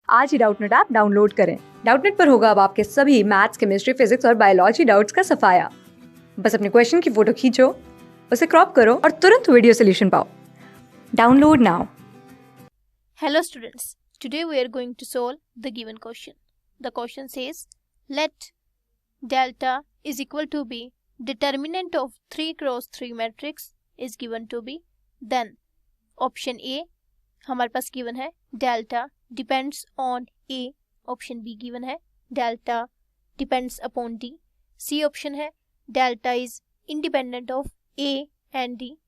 आज ही Doubtnut app download करें। Doubtnut पर होगा अब आपके सभी मैथ्स, केमिस्ट्री, फिजिक्स और बायोलॉजी डाउट्स का सफाया। बस अपने क्वेश्चन की फोटो खींचो, उसे क्रॉप करो और तुरंत वीडियो सोल्यूशन पाओ। Download now. Hello students, today we are going to solve the given question. The question says, let delta is equal to b, determinant of 3 cross 3 matrix is given to be, then option A हमारे पास given है delta depends on A, option B given है delta depends upon D, C option है delta is independent of A and D,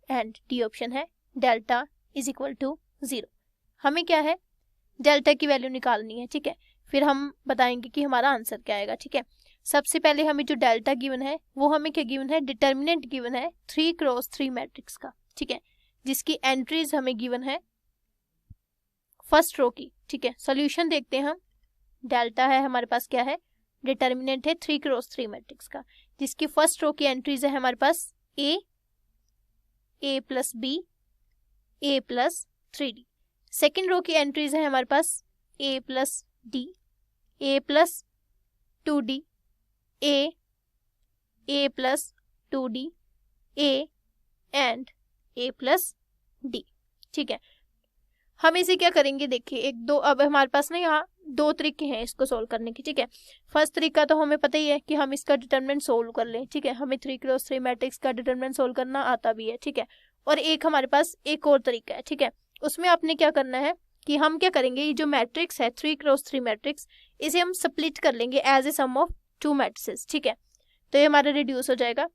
and D option है delta is equal to 0. हमें क्या है, delta की value निकालनी है, ठीक है। फिर हम बताएंगे कि हमारा आंसर क्या आएगा, ठीक है। सबसे पहले हमें जो डेल्टा गिवन है वो हमें क्या गिवन है, डिटर्मिनेंट गिवन है 3 क्रॉस 3 मैट्रिक्स का, ठीक है, जिसकी एंट्रीज हमें गिवन है फर्स्ट रो की, ठीक है। सॉल्यूशन देखते हैं हम। डेल्टा है हमारे पास, क्या है, डिटर्मिनेंट है 3 क्रॉस 3 मैट्रिक्स का, जिसकी फर्स्ट रो की एंट्रीज है हमारे पास A plus B, A plus 3D। Second row की एंट्रीज है हमारे पास A plus D, A plus 2D, A plus 2D, A and A plus D, ठीक है। हम इसे क्या करेंगे, देखिए एक दो, अब हमारे पास ना यहाँ दो तरीके हैं इसको सोल्व करने के, ठीक है। फर्स्ट तरीका तो हमें पता ही है कि हम इसका डिटरमिनेंट सोल्व कर लें, ठीक है। हमें 3 क्रॉस 3 मैट्रिक्स का डिटरमिनेंट सोल्व करना आता भी है, ठीक है। और एक हमारे पास एक और तरीका है, ठीक है। उसमें आपने क्या करना है कि हम क्या करेंगे, ये जो मैट्रिक्स है 3 क्रॉस 3 मैट्रिक्स, इसे हम स्प्लिट कर लेंगे as a sum of 2 matrices, ठीक है। तो ये हमारा रिड्यूस हो जाएगा,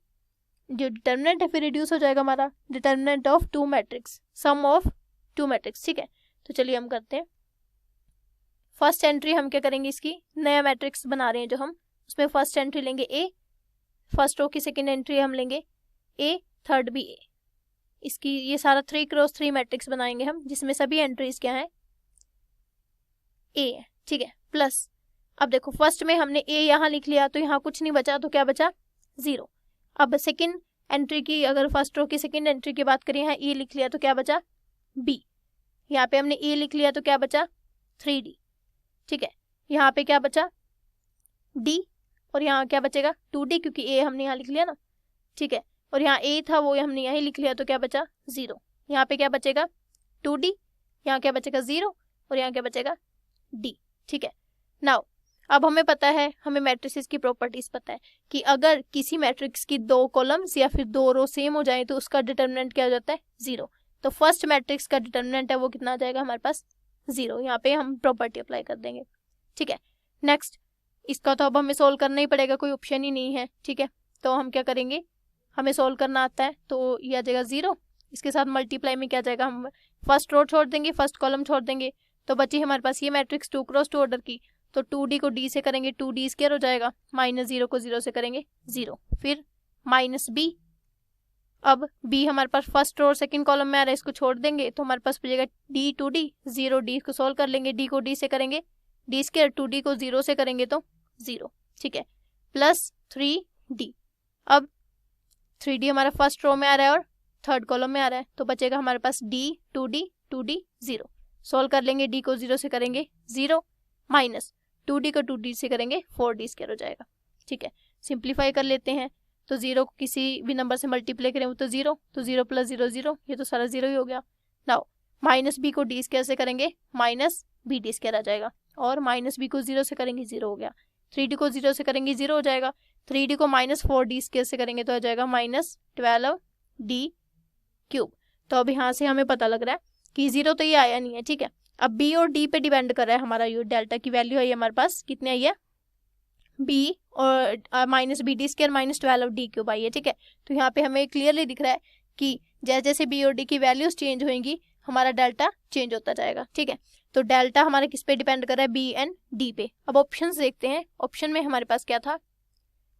जो डिटर्मिनेंट है फिर रिड्यूस हो जाएगा हमारा determinant of 2 matrix, sum of 2 matrix, ठीक है। तो चलिए हम करते हैं। फर्स्ट एंट्री हम क्या करेंगे, इसकी नया मैट्रिक्स बना रहे हैं जो हम, उसमें फर्स्ट एंट्री लेंगे ए, फर्स्ट रो की सेकेंड एंट्री हम लेंगे ए, थर्ड भी ए। इसकी ये सारा 3 क्रॉस 3 मैट्रिक्स बनाएंगे हम, जिसमें सभी एंट्रीज क्या है, ए है, ठीक है। प्लस अब देखो फर्स्ट में हमने ए यहाँ लिख लिया तो यहाँ कुछ नहीं बचा, तो क्या बचा, 0। अब सेकेंड एंट्री की, अगर फर्स्ट रो की सेकेंड एंट्री की बात करें, यहाँ ए लिख लिया तो क्या बचा, बी। यहाँ पे हमने ए लिख लिया तो क्या बचा, 3D, ठीक है। यहाँ पे क्या बचा, डी, और यहाँ क्या बचेगा, 2D, क्योंकि ए हमने यहाँ लिख लिया ना, ठीक है। और यहाँ ए था वो हमने यहीं लिख लिया तो क्या बचा, 0। यहाँ पे क्या बचेगा, 2D, यहाँ क्या बचेगा 0, और यहाँ क्या बचेगा, D, ठीक है। नाउ अब हमें पता है, हमें मैट्रिसेस की प्रॉपर्टीज पता है कि अगर किसी मैट्रिक्स की 2 कॉलम्स या फिर 2 रो सेम हो जाए तो उसका डिटर्मिनेंट क्या हो जाता है, 0। तो फर्स्ट मैट्रिक्स का डिटर्मिनेंट है वो कितना आ जाएगा हमारे पास, 0। यहाँ पे हम प्रॉपर्टी अप्लाई कर देंगे, ठीक है। नेक्स्ट, इसका तो अब हमें सोल्व करना ही पड़ेगा, कोई ऑप्शन ही नहीं है, ठीक है। तो हम क्या करेंगे, हमें सोल्व करना आता है, तो ये आ जाएगा 0, इसके साथ मल्टीप्लाई में क्या जाएगा, हम फर्स्ट रो छोड़ देंगे, फर्स्ट कॉलम छोड़ देंगे, तो बची हमारे पास ये मैट्रिक्स 2 क्रॉस 2 ऑर्डर की, तो 2D को D से करेंगे 2D स्क्वायर हो जाएगा, -0 को 0 से करेंगे 0, फिर -B। अब B हमारे पास फर्स्ट रो और सेकंड कॉलम में आ रहा है, इसको छोड़ देंगे तो हमारे पास बचेगा D 2D, 0 D को सोल्व कर लेंगे, D को D से करेंगे D स्क्वायर, 2D को 0 से करेंगे तो 0, ठीक है, प्लस 3D। अब 3D हमारा फर्स्ट रो में आ रहा है और थर्ड कॉलम में आ रहा है, तो बचेगा हमारे पास D 2D 2D 0, सोल्व कर लेंगे, D को 0 से करेंगे 0, माइनस 2D को 2D से करेंगे 4D स्क्वायर हो जाएगा, ठीक है। सिंप्लीफाई कर लेते हैं, तो 0 को किसी भी नंबर से मल्टीप्लाई करें वो तो 0, तो 0 प्लस 0 0, ये तो सारा 0 ही हो गया। नाउ -B को D स्क्वायर से करेंगे -BD स्क्वायर आ जाएगा, और -B को 0 से करेंगे 0 हो गया, 3D को 0 से करेंगे 0 हो जाएगा, 3D को -4D स्क्वायर से करेंगे तो आ जाएगा -12D³। तो अब यहाँ से हमें पता लग रहा है कि 0 तो ये आया नहीं है, ठीक है। अब B और D पे डिपेंड कर रहा है हमारा, ये डेल्टा की वैल्यू है हमारे पास कितनी आई है, B और -BD स्क्वायर -12D³ आई है, ठीक है। तो यहाँ पे हमें क्लियरली दिख रहा है कि जैसे जैसे B और D की वैल्यूज चेंज होंगी हमारा डेल्टा चेंज होता जाएगा, ठीक है। तो डेल्टा हमारा किस पे डिपेंड कर रहा है, B एंड D पे। अब ऑप्शंस देखते हैं, ऑप्शन में हमारे पास क्या था,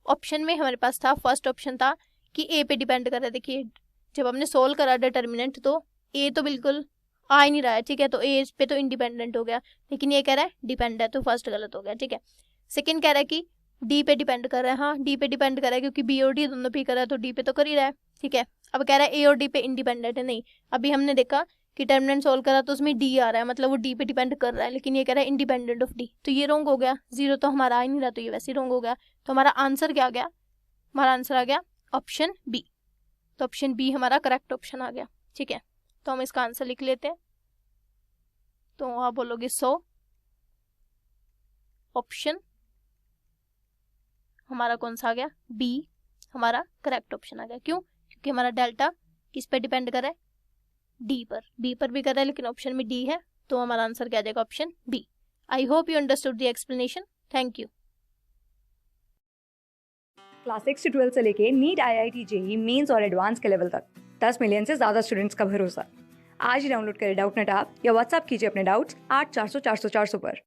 ऑप्शन में हमारे पास था, फर्स्ट ऑप्शन था कि A पे डिपेंड कर रहा है। देखिए जब हमने सोल्व करा डिटर्मिनेंट तो A तो बिल्कुल आ ही नहीं रहा है, ठीक है, तो A पे तो इंडिपेंडेंट हो गया, लेकिन ये कह रहा है डिपेंड है, तो फर्स्ट गलत हो गया, ठीक है। सेकंड कह रहा है कि D पे डिपेंड कर रहा है, हाँ D पे डिपेंड कर रहा है क्योंकि B और D दोनों पे कर रहा है तो D पे तो कर ही रहा है, ठीक है। अब कह रहा है A और D पे इंडिपेंडेंट है, नहीं, अभी हमने देखा डिटर्मिनेंट सोल्व करा तो उसमें डी आ रहा है, मतलब वो डी पे डिपेंड कर रहा है, लेकिन ये कह रहा है इंडिपेंडेंट ऑफ डी, तो ये रॉन्ग हो गया, 0 तो हमारा आ ही नहीं रहा, तो ये वैसे ही रॉन्ग हो गया। तो हमारा आंसर क्या आ गया, हमारा आंसर आ गया ऑप्शन बी। तो ऑप्शन बी हमारा करेक्ट ऑप्शन आ गया। ठीक है, तो हम इसका आंसर लिख लेते हैं। तो आप बोलोगे 100, ऑप्शन हमारा कौन सा आ गया, बी हमारा करेक्ट ऑप्शन आ गया। क्यों, क्योंकि हमारा डेल्टा किस पे डिपेंड कर रहा है, डी पर, बी पर भी कर रहा है, लेकिन ऑप्शन में डी है, तो हमारा आंसर क्या आ जाएगा, option B. I hope you understood the explanation. Thank you. Class 6 से 12 से लेके नीट, IIT, JEE मेंस और एडवांस के लेवल तक 10 मिलियन से ज़्यादा स्टूडेंट्स का भरोसा। आज ही डाउनलोड करें डाउटनेट ऐप या व्हाट्सएप कीजिए अपने डाउट्स 8400 400 400 पर।